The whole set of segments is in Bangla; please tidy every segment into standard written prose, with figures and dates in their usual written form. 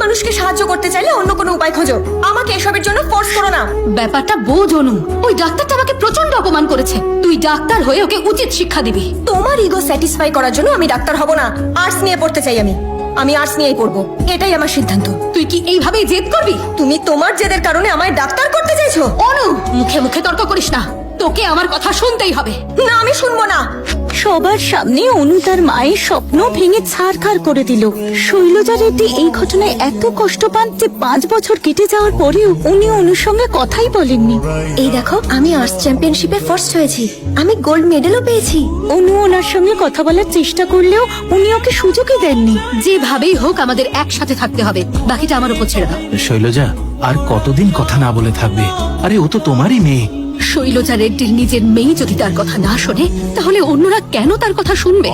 মানুষকে সাহায্য করতে চাইলে অন্য কোনো উপায় খোঁজো, আমাকে এসবের জন্য ফোর্স করো না। ব্যাপারটা বোঝ অনু, ওই ডাক্তারটা আমাকে প্রচন্ড অপমান করেছে। তুই ডাক্তার হয়ে ওকে উচিত শিক্ষা দিবি। তোমার ইগো স্যাটিসফাই করার জন্য আমি ডাক্তার হব না, আর্টস নিয়ে পড়তে চাই। আমি আর্টস নিয়েই পড়বো, এটাই আমার সিদ্ধান্ত। তুই কি এইভাবেই জেদ করবি? তুমি তোমার জেদের কারণে আমায় ডাক্তার করতে চাইছো? অনু, মুখে মুখে তর্ক করিস না, তোকে আমার কথা শুনতেই হবে। না, আমি শুনবো না। সবার সামনে অনু তার মায়ের স্বপ্ন ভেঙে ছাড়খাড় করে দিল। শৈলজা রেড্ডি এই ঘটনায় এত কষ্ট পান যে 5 বছর কেটে যাওয়ার পরেও উনি অনুর সঙ্গে কথাই বলেননি। এই দেখো, আমি আর্টস চ্যাম্পিয়নশিপে ফার্স্ট হয়েছি, আমি গোল্ড মেডেলও পেয়েছি। অনু ওনার সঙ্গে কথা বলার চেষ্টা করলেও উনি ওকে সুযোগই দেননি। যেভাবেই হোক আমাদের একসাথে থাকতে হবে, বাকিটা আমার উপর ছেড়ে দাও। শৈলজা, আর কতদিন কথা না বলে থাকবে? আরে ও তো তোমারই মেয়ে। শৈলজা রেড্ডির নিজের মেয়ে যদি তার কথা না শোনে, তাহলে অন্যরা কেন তার কথা শুনবে?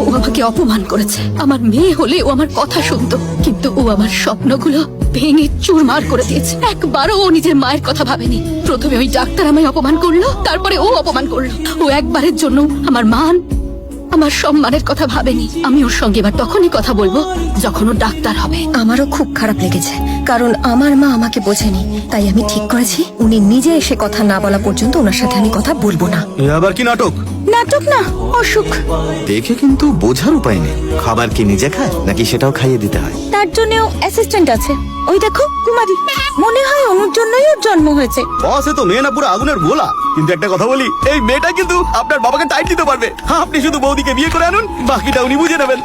ও আমাকে অপমান করেছে। আমার মেয়ে হলে ও আমার কথা শুনতো, কিন্তু ও আমার স্বপ্নগুলো ভেঙে চুরমার করে দিয়েছে। একবারও ও নিজের মায়ের কথা ভাবেনি। প্রথমে ওই ডাক্তার আমায় অপমান করলো, তারপরে ও অপমান করলো। ও একবারের জন্য আমার মান, আমার সম্মানের কথা ভাবেনি। আমি ওর সঙ্গে এবার তখনই কথা বলবো যখন ও ডাক্তার হবে। আমারও খুব খারাপ লেগেছে, কারণ আমার মা আমাকে বোঝেনি। তাই আমি ঠিক করেছি, উনি নিজে এসে কথা না বলা পর্যন্ত ওনার সাথে আমি কথা বলবো না। এ আবার কি নাটক? নাটক না, অসুখ। দেখে কিন্তু বোঝার উপায় নেই। খাবার কি নিজে খায় নাকি সেটাও খাইয়ে দিতে হয়? তার জন্যও অ্যাসিস্ট্যান্ট আছে। ওই দেখো কুমারী, মনে হয় অনুর জন্যই ওর জন্ম হয়েছে। বস, এ তো মেয়ে না পুরো আগুনের গোলা। কিন্তু একটা কথা বলি, এই মেয়েটা কিন্তু আপনার বাবাকে টাইট দিতে পারবে। আপনি শুধু বৌদিকে বিয়ে করে আনুন, বাকিটা উনি বুঝে নেবেন।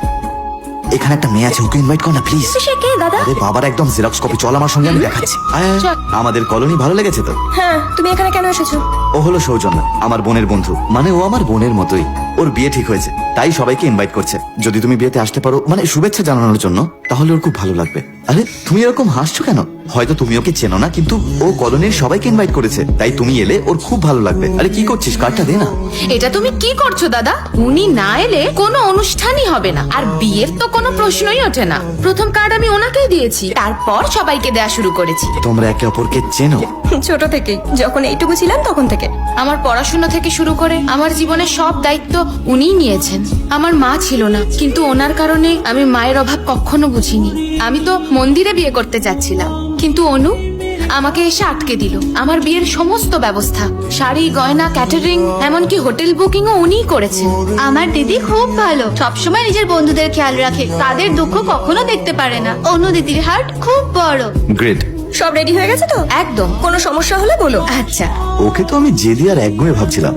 এখানে একটা মেয়ে আছে, ওকে ইনভাইট কর না প্লিজ। সে কে দাদা? আরে বাবার একদম জেরক্স কপি। চল আমার সঙ্গে, আমি দেখাচ্ছি। আয়, আয়। আমাদের কলোনি ভালো লেগেছে তো? হ্যাঁ, তুমি এখানে কেন এসেছো? ও হলো সৌজন্য, আমার বোনের বন্ধু। মানে ও আমার বোনের মতোই। ওর বিয়ে ঠিক হয়েছে, তাই সবাইকে ইনভাইট করছে। যদি তুমি বিয়েতে আসতে পারো, মানে শুভেচ্ছা জানানোর জন্য, তাহলে ওর খুব ভালো লাগবে। আরে তুমি এরকম হাসছো কেন? হয়তো তুমি ওকে চেনো না, কিন্তু ও কলোনির সবাইকে ইনভাইট করেছে, তাই তুমি এলে ওর খুব ভালো লাগবে। আরে কি করছিস? কার্ডটা দে না। এটা তুমি কি করছো দাদা? উনি না এলে কোনো অনুষ্ঠানই হবে না, আর বিয়ের তো কোনো প্রশ্নই ওঠে না। প্রথম কার্ড আমি ওনাকেই দিয়েছি, তারপর সবাইকে দেয়া শুরু করেছি। তোমরা একে অপরকে চেনো? ছোট থেকে, যখন এইটুকু ছিলাম তখন থেকে। আমার পড়াশোনা থেকে শুরু করে আমার জীবনের সব দায়িত্ব উনিই নিয়েছেন। আমার মা ছিল না, কিন্তু ওনার কারণে আমি মায়ের অভাব কখনো বুঝিনি। আমি তো মন্দিরে বিয়ে করতে যাচ্ছিলাম, কিন্তু অনু আমাকে এসে আটকে দিল। আমার বিয়ের সমস্ত ব্যবস্থা, শাড়ি, গয়না, ক্যাটারিং, এমনকি হোটেল বুকিংও উনিই করেছেন। আমার দিদি খুব ভালো, সবসময় নিজের বন্ধুদের খেয়াল রাখে, তাদের দুঃখ কখনো দেখতে পারে না। অনু দিদির হার্ট খুব বড়। গ্রেট। সব রেডি হয়ে গেছে তো? একদম। কোনো সমস্যা হলে বলো। আচ্ছা। ওকে তো আমি জেদি আর একগুঁয়ে ভাবছিলাম।